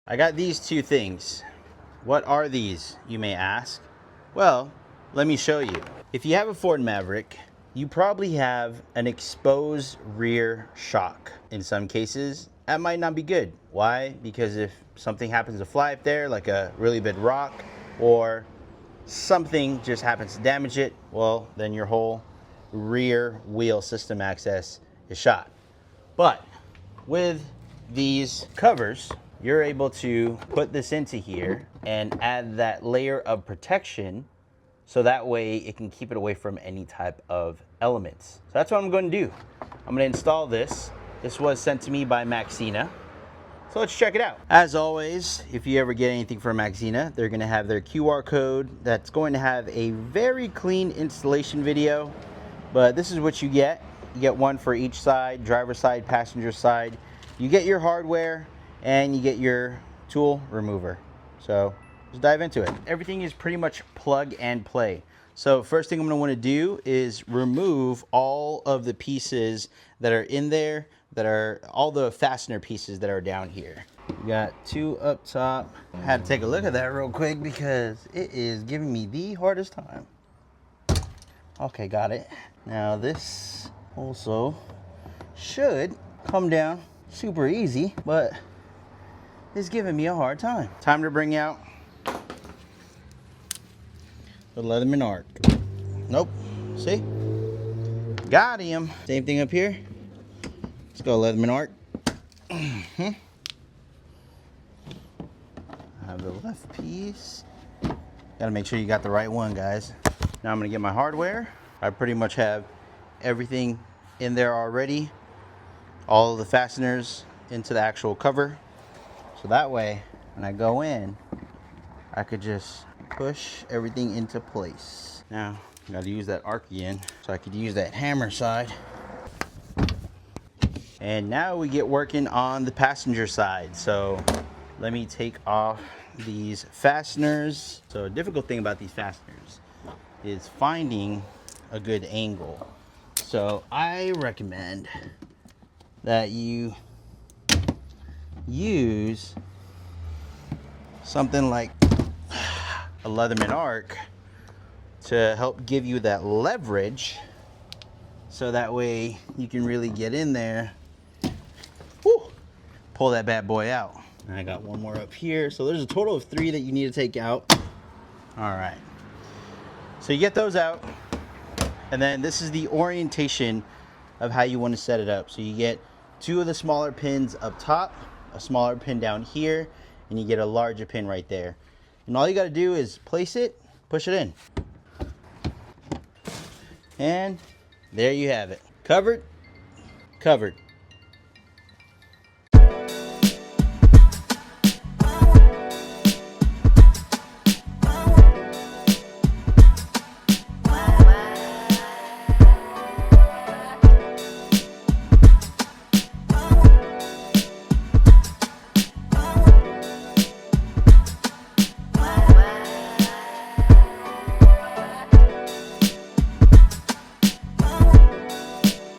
I got these two things. What are these, you may ask? Well, let me show you. If you have a Ford Maverick, you probably have an exposed rear shock. In some cases, that might not be good. Why? Because if something happens to fly up there, like a really big rock, or something just happens to damage it, well, then your whole rear wheel system access is shot. But with these covers, you're able to put this into here and add that layer of protection so that way it can keep it away from any type of elements. So that's what I'm going to do. I'm going to install this. This was sent to me by Maxzina. So let's check it out. As always, if you ever get anything from Maxzina, they're going to have their QR code that's going to have a very clean installation video. But this is what you get. You get one for each side, driver side, passenger side. You get your hardware and you get your tool remover. So let's dive into it. Everything is pretty much plug and play. So first thing I'm going to want to do is remove all of the pieces that are in there, that are all the fastener pieces that are down here. We got two up top. I had to take a look at that real quick because it is giving me the hardest time. Okay, got it. Now this also should come down super easy, but it's giving me a hard time. Time to bring out the Leatherman arc. Nope. See? Got him. Same thing up here. Let's go Leatherman arc. I have the left piece. Gotta make sure you got the right one, guys. Now I'm gonna get my hardware. I pretty much have everything in there already. All of the fasteners into the actual cover. So that way, when I go in, I could just push everything into place. Now, I gotta use that arc again, so I could use that hammer side. And now we get working on the passenger side. So let me take off these fasteners. So a difficult thing about these fasteners is finding a good angle. So I recommend that you use something like a Leatherman arc to help give you that leverage, so that way you can really get in there, whoo, pull that bad boy out. And I got one more up here, so there's a total of 3 that you need to take out. All right, so you get those out, and then this is the orientation of how you want to set it up. So you get 2 of the smaller pins up top, a smaller pin down here, and you get a larger pin right there. And all you got to do is place it, push it in. And there you have it. Covered, covered.